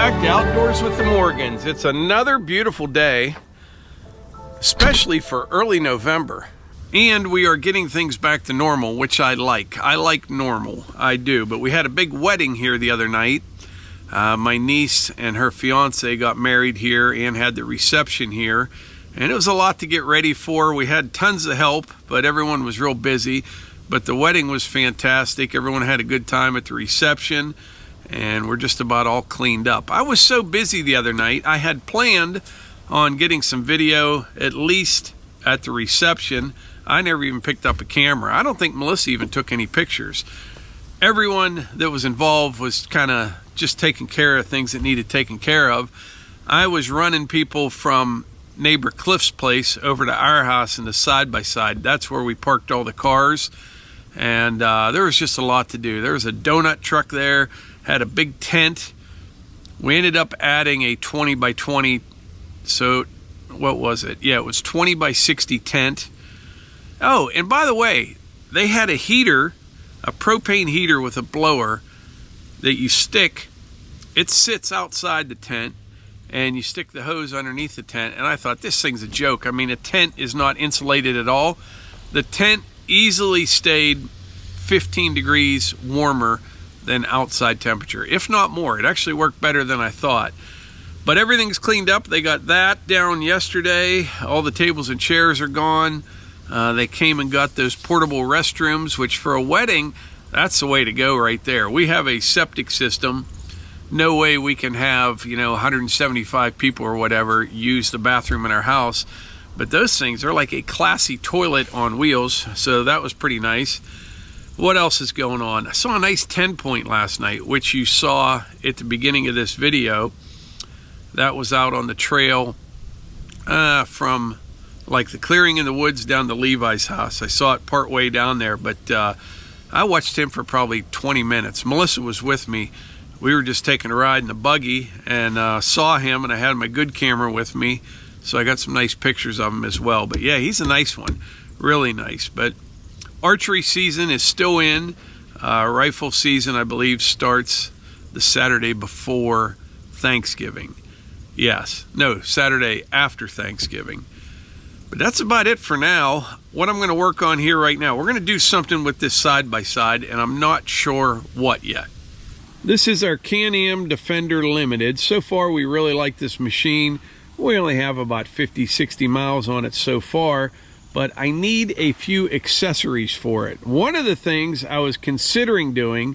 back to Outdoors with the Morgans. It's another beautiful day, especially for early November. And we are getting things back to normal, which I like. I like normal, I do. But we had a big wedding here the other night. My niece and her fiance got married here and had the reception here. And it was a lot to get ready for. We had tons of help, but everyone was real busy. But the wedding was fantastic. Everyone had a good time at the reception. And we're just about all cleaned up. I was so busy the other night, I had planned on getting some video, at least at the reception. I never even picked up a camera. I don't think Melissa even took any pictures. Everyone that was involved was kind of just taking care of things that needed taken care of. I was running people from neighbor Cliff's place over to our house in the side-by-side. That's where we parked all the cars. And there was just a lot to do. There was a donut truck there. Had a big tent. We ended up adding a 20 by 20, so what was it? Yeah, it was 20 by 60 tent. Oh, and by the way, they had a heater, a propane heater with a blower that you stick. It sits outside the tent, and you stick the hose underneath the tent, and I thought, this thing's a joke. I mean, a tent is not insulated at all. The tent easily stayed 15 degrees warmer than outside temperature, if not more. It actually worked better than I thought. But everything's cleaned up. They got that down yesterday. All the tables and chairs are gone. They came and got those portable restrooms, which for a wedding, that's the way to go right there. We have a septic system. No way we can have, 175 people or whatever use the bathroom in our house. But those things are like a classy toilet on wheels, so that was pretty nice. What else is going on? I saw a nice 10-point last night, which you saw at the beginning of this video. That was out on the trail from like the clearing in the woods down to Levi's house. I saw it part way down there, but I watched him for probably 20 minutes. Melissa was with me. We were just taking a ride in the buggy and saw him, and I had my good camera with me, so I got some nice pictures of him as well. But yeah, he's a nice one, really nice. But archery season is still in. Rifle season, I believe, starts the Saturday before Thanksgiving. Yes, no, Saturday after Thanksgiving. But that's about it for now. What I'm going to work on here right now, we're going to do something with this side-by-side, and I'm not sure what yet. This is our Can-Am Defender Limited. So far, we really like this machine. We only have about 50, 60 miles on it so far. But I need a few accessories for it. One of the things I was considering doing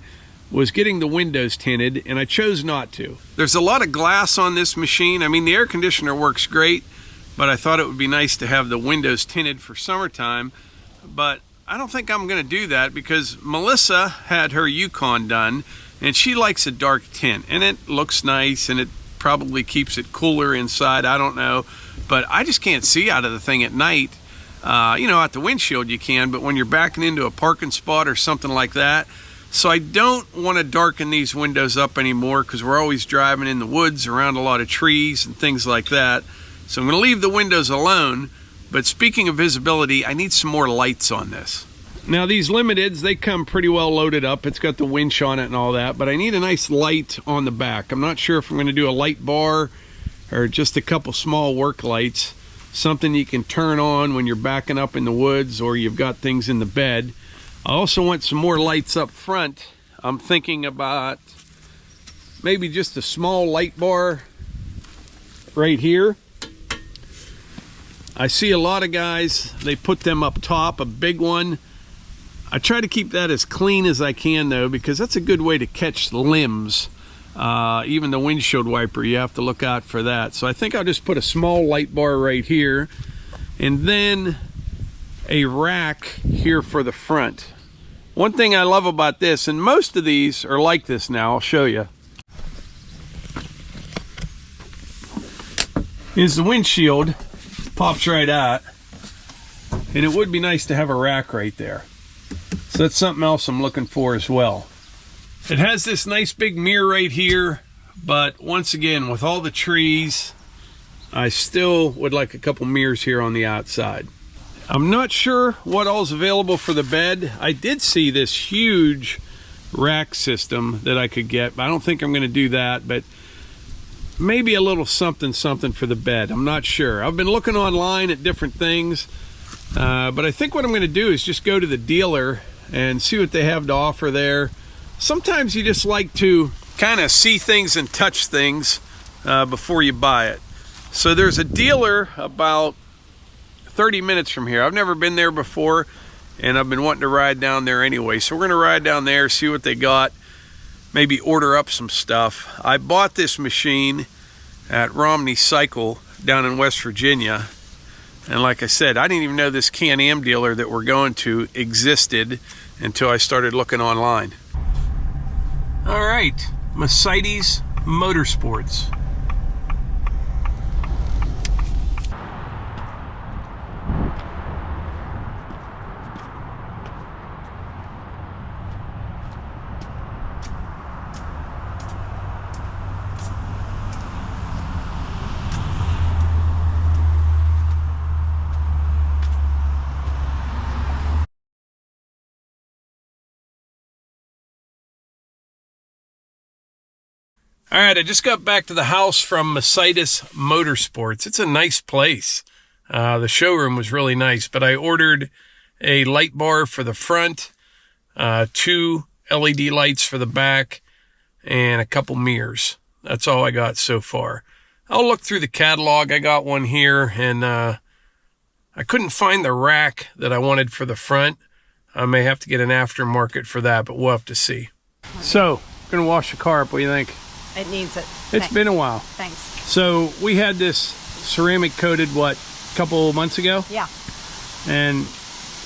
was getting the windows tinted, and I chose not to. There's a lot of glass on this machine. I mean, the air conditioner works great, but I thought it would be nice to have the windows tinted for summertime. But I don't think I'm gonna do that because Melissa had her Yukon done, and she likes a dark tint, and it looks nice, and it probably keeps it cooler inside, I don't know. But I just can't see out of the thing at night. At the windshield you can, but when you're backing into a parking spot or something like that. So I don't want to darken these windows up anymore because we're always driving in the woods around a lot of trees and things like that. So I'm going to leave the windows alone. But speaking of visibility, I need some more lights on this. Now these Limiteds, they come pretty well loaded up. It's got the winch on it and all that, but I need a nice light on the back. I'm not sure if I'm going to do a light bar or just a couple small work lights. Something you can turn on when you're backing up in the woods or you've got things in the bed. I also want some more lights up front. I'm thinking about maybe just a small light bar right here. I see a lot of guys, they put them up top, a big one. I try to keep that as clean as I can though, because that's a good way to catch limbs. Even the windshield wiper, you have to look out for that. So I think I'll just put a small light bar right here and then a rack here for the front. One thing I love about this, and most of these are like this now, I'll show you, is the windshield pops right out, and it would be nice to have a rack right there. So that's something else I'm looking for as well. It has this nice big mirror right here, but once again, with all the trees, I still would like a couple mirrors here on the outside. I'm not sure what all's available for the bed. I did see this huge rack system that I could get, but I don't think I'm going to do that. But maybe a little something for the bed. I'm not sure. I've been looking online at different things, but I think what I'm going to do is just go to the dealer and see what they have to offer there. Sometimes you just like to kind of see things and touch things before you buy it. So there's a dealer about 30 minutes from here. I've never been there before, and I've been wanting to ride down there anyway. So we're going to ride down there, see what they got, maybe order up some stuff. I bought this machine at Romney Cycle down in West Virginia. And like I said, I didn't even know this Can-Am dealer that we're going to existed until I started looking online. All right, Mercedes Motorsports. All right, I just got back to the house from Mercedes Motorsports. It's a nice place. The showroom was really nice, but I ordered a light bar for the front, 2 LED lights for the back, and a couple mirrors. That's all I got so far. I'll look through the catalog. I got one here, and I couldn't find the rack that I wanted for the front. I may have to get an aftermarket for that, but we'll have to see. So, gonna wash the car up. What do you think? It needs it. It's been a while. Thanks. So we had this ceramic coated, what, a couple months ago? Yeah. And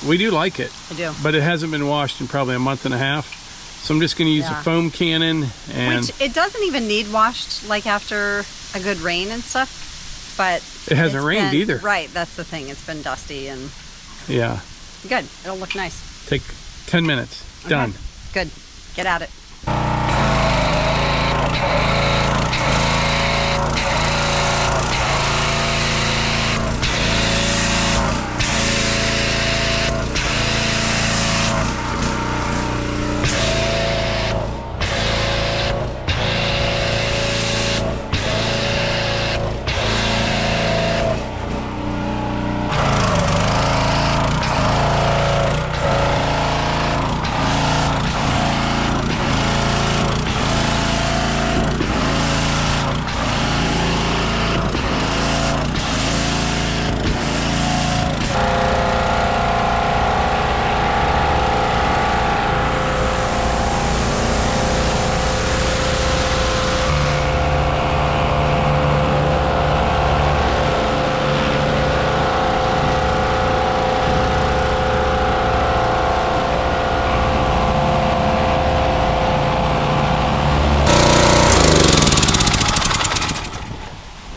we do like it. I do. But it hasn't been washed in probably a month and a half. So I'm just going to use the foam cannon. And which, it doesn't even need washed like after a good rain and stuff. But it hasn't rained either. Right, that's the thing. It's been dusty and... Yeah. Good. It'll look nice. Take 10 minutes. Okay. Done. Good. Get at it.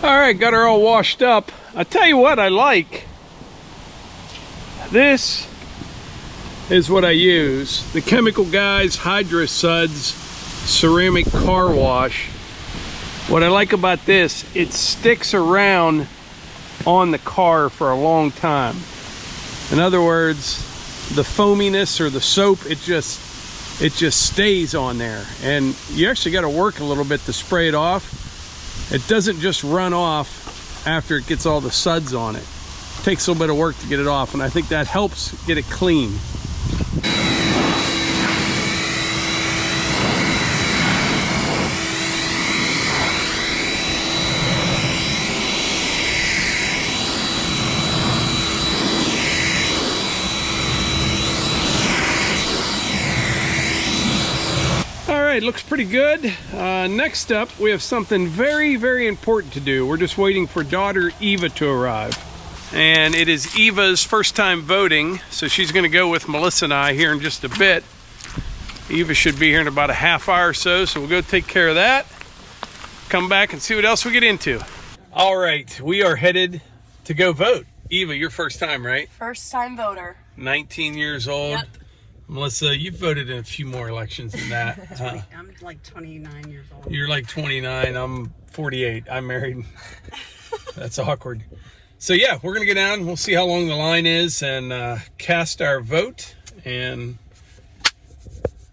Alright, got her all washed up. I tell you what I like. This is what I use. The Chemical Guys Hydro Suds Ceramic Car Wash. What I like about this, it sticks around on the car for a long time. In other words, the foaminess or the soap, it just stays on there. And you actually got to work a little bit to spray it off. It doesn't just run off after it gets all the suds on it. It takes a little bit of work to get it off, and I think that helps get it clean. It looks pretty good. Next up, we have something very, very important to do. We're just waiting for daughter Eva to arrive. And it is Eva's first time voting, so she's going to go with Melissa and I here in just a bit. Eva should be here in about a half hour or so we'll go take care of that. Come back and see what else we get into. All right, we are headed to go vote. Eva, your first time, right? First time voter. 19 years old. Yep. Melissa, you've voted in a few more elections than that. I'm like 29 years old. You're like 29. I'm 48. I'm married. That's awkward. So yeah, we're going to go down. We'll see how long the line is and cast our vote. And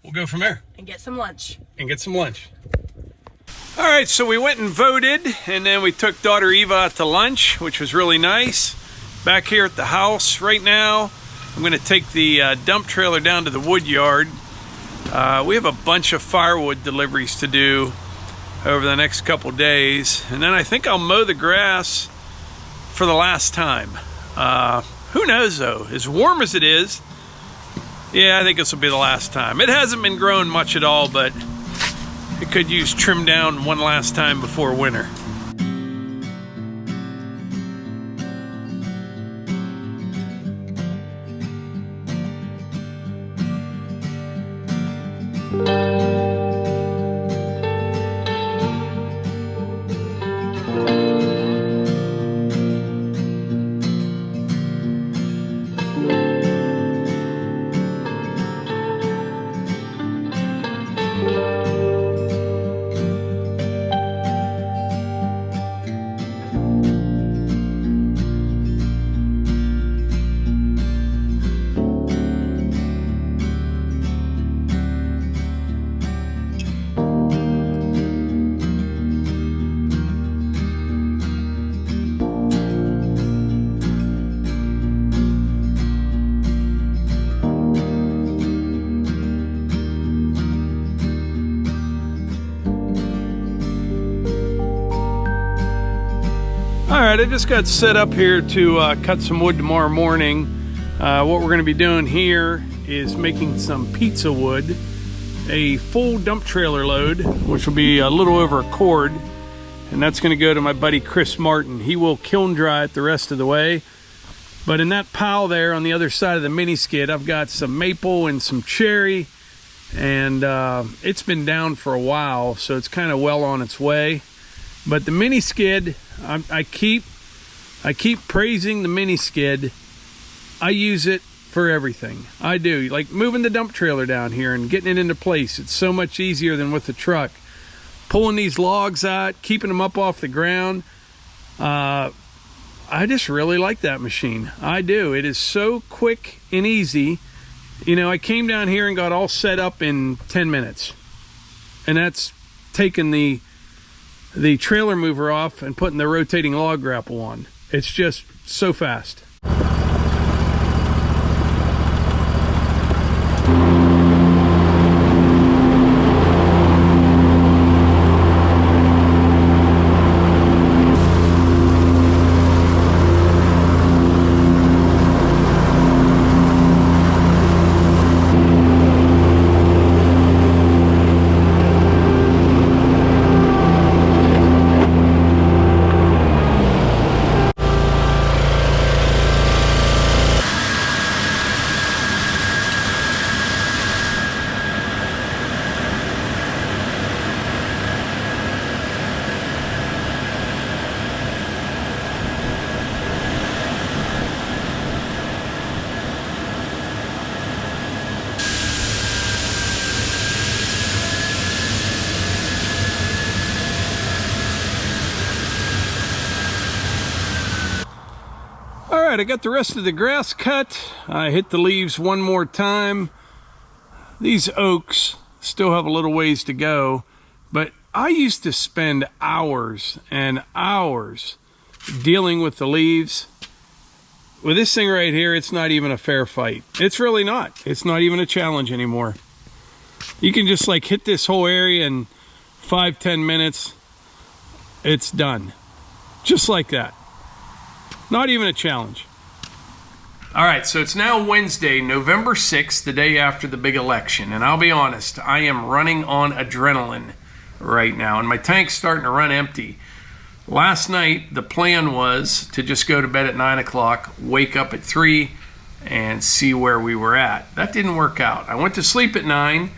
we'll go from there. And get some lunch. And get some lunch. All right, so we went and voted, and then we took daughter Eva out to lunch, which was really nice. Back here at the house right now, I'm gonna take the dump trailer down to the Woodyard. We have a bunch of firewood deliveries to do over the next couple days, and then I think I'll mow the grass for the last time. Who knows though, as warm as it is, yeah, I think this will be the last time. It hasn't been growing much at all, but it could use trim down one last time before winter. All right, I just got set up here to cut some wood tomorrow morning. What we're going to be doing here is making some pizza wood, a full dump trailer load, which will be a little over a cord, and that's going to go to my buddy Chris Martin. He will kiln dry it the rest of the way. But in that pile there on the other side of the mini skid, I've got some maple and some cherry, and it's been down for a while, so it's kind of well on its way. But the mini skid, I keep praising the mini skid. I use it for everything. I do. Like moving the dump trailer down here and getting it into place. It's so much easier than with the truck. Pulling these logs out, keeping them up off the ground. I just really like that machine. I do. It is so quick and easy. You know, I came down here and got all set up in 10 minutes. And that's taking the trailer mover off and putting the rotating log grapple on. It's just so fast. All right, I got the rest of the grass cut. I hit the leaves one more time. These oaks still have a little ways to go, but I used to spend hours and hours dealing with the leaves. With this thing right here, it's not even a fair fight. It's really not. It's not even a challenge anymore. You can just like hit this whole area in 5-10 minutes. It's done. Just like that. Not even a challenge. All right, so it's now Wednesday, November 6th, the day after the big election. And I'll be honest, I am running on adrenaline right now, and my tank's starting to run empty. Last night, the plan was to just go to bed at 9 o'clock, wake up at 3, and see where we were at. That didn't work out. I went to sleep at 9,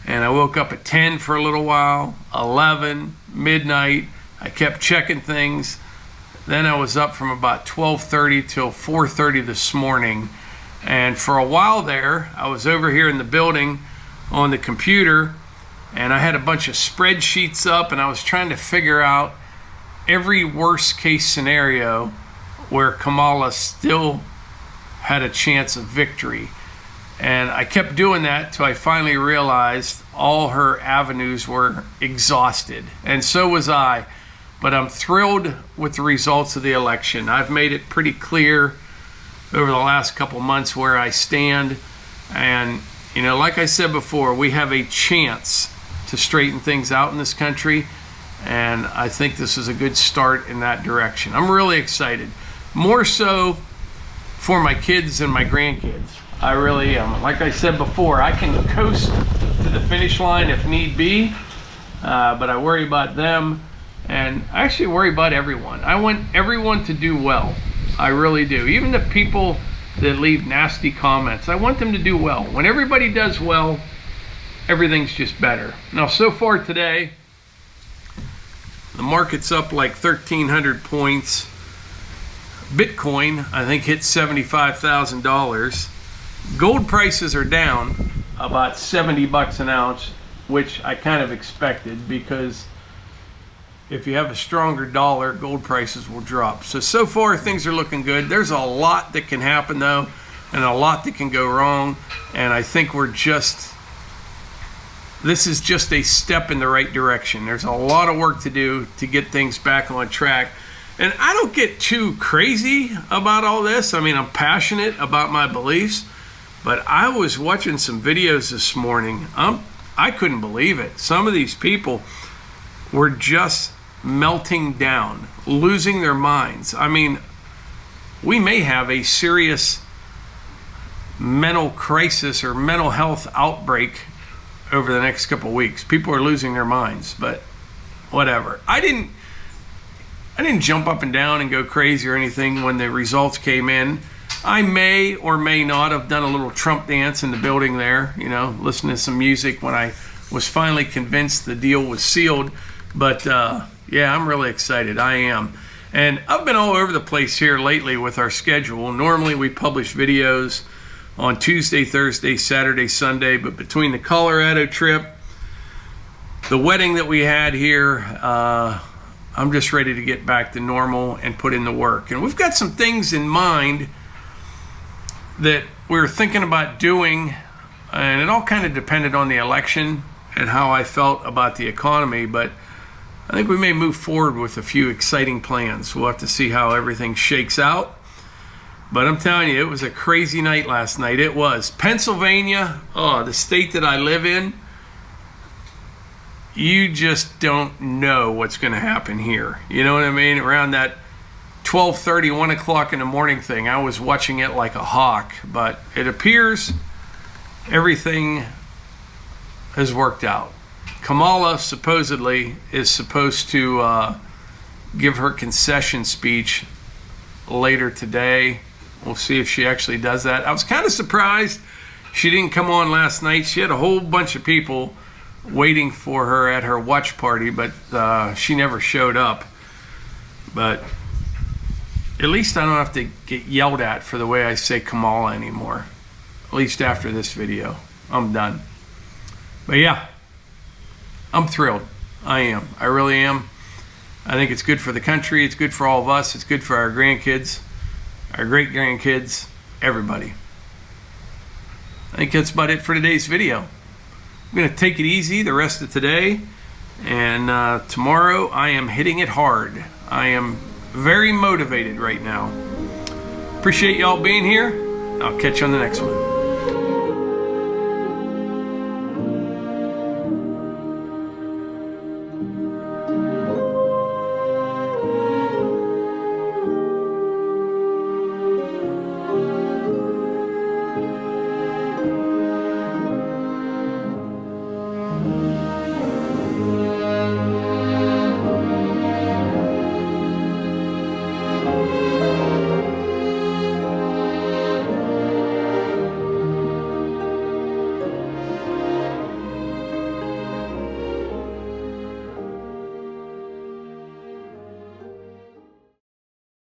and I woke up at 10 for a little while, 11, midnight. I kept checking things. Then I was up from about 12:30 till 4:30 this morning. And for a while there, I was over here in the building on the computer, and I had a bunch of spreadsheets up, and I was trying to figure out every worst case scenario where Kamala still had a chance of victory. And I kept doing that till I finally realized all her avenues were exhausted. And so was I. But I'm thrilled with the results of the election. I've made it pretty clear over the last couple months where I stand. And, you know, like I said before, we have a chance to straighten things out in this country. And I think this is a good start in that direction. I'm really excited. More so for my kids and my grandkids. I really am. Like I said before, I can coast to the finish line if need be, but I worry about them, and I actually worry about everyone. I want everyone to do well. I really do. Even the people that leave nasty comments, I want them to do well. When everybody does well, everything's just better. Now, so far today, the market's up like 1,300 points. Bitcoin, I think, hit $75,000. Gold prices are down about 70 bucks an ounce, which I kind of expected, because if you have a stronger dollar, gold prices will drop. So far things are looking good. There's a lot that can happen though, and a lot that can go wrong. And I think this is just a step in the right direction. There's a lot of work to do to get things back on track. And I don't get too crazy about all this. I mean, I'm passionate about my beliefs. But I was watching some videos this morning. I couldn't believe it. Some of these people were just melting down, losing their minds. I mean, we may have a serious mental crisis or mental health outbreak over the next couple of weeks. People are losing their minds, but whatever. I didn't jump up and down and go crazy or anything when the results came in. I may or may not have done a little Trump dance in the building there, you know, listening to some music when I was finally convinced the deal was sealed. But yeah, I'm really excited. I am. And I've been all over the place here lately with our schedule. Normally we publish videos on Tuesday, Thursday, Saturday, Sunday, but between the Colorado trip, the wedding that we had here, I'm just ready to get back to normal and put in the work. And we've got some things in mind that we were thinking about doing, and it all kind of depended on the election and how I felt about the economy, but I think we may move forward with a few exciting plans. We'll have to see how everything shakes out. But I'm telling you, it was a crazy night last night. It was. Pennsylvania, the state that I live in, you just don't know what's going to happen here. You know what I mean? Around that 12:30, 1 o'clock in the morning thing, I was watching it like a hawk, but it appears everything has worked out. Kamala supposedly is supposed to give her concession speech later today. We'll see if she actually does that. I was kind of surprised she didn't come on last night. She had a whole bunch of people waiting for her at her watch party, but she never showed up. But at least I don't have to get yelled at for the way I say Kamala anymore. At least after this video. I'm done. But yeah, I'm thrilled. I am. I really am. I think it's good for the country. It's good for all of us. It's good for our grandkids, our great-grandkids, everybody. I think that's about it for today's video. I'm going to take it easy the rest of today. And tomorrow I am hitting it hard. I am very motivated right now. Appreciate y'all being here. I'll catch you on the next one.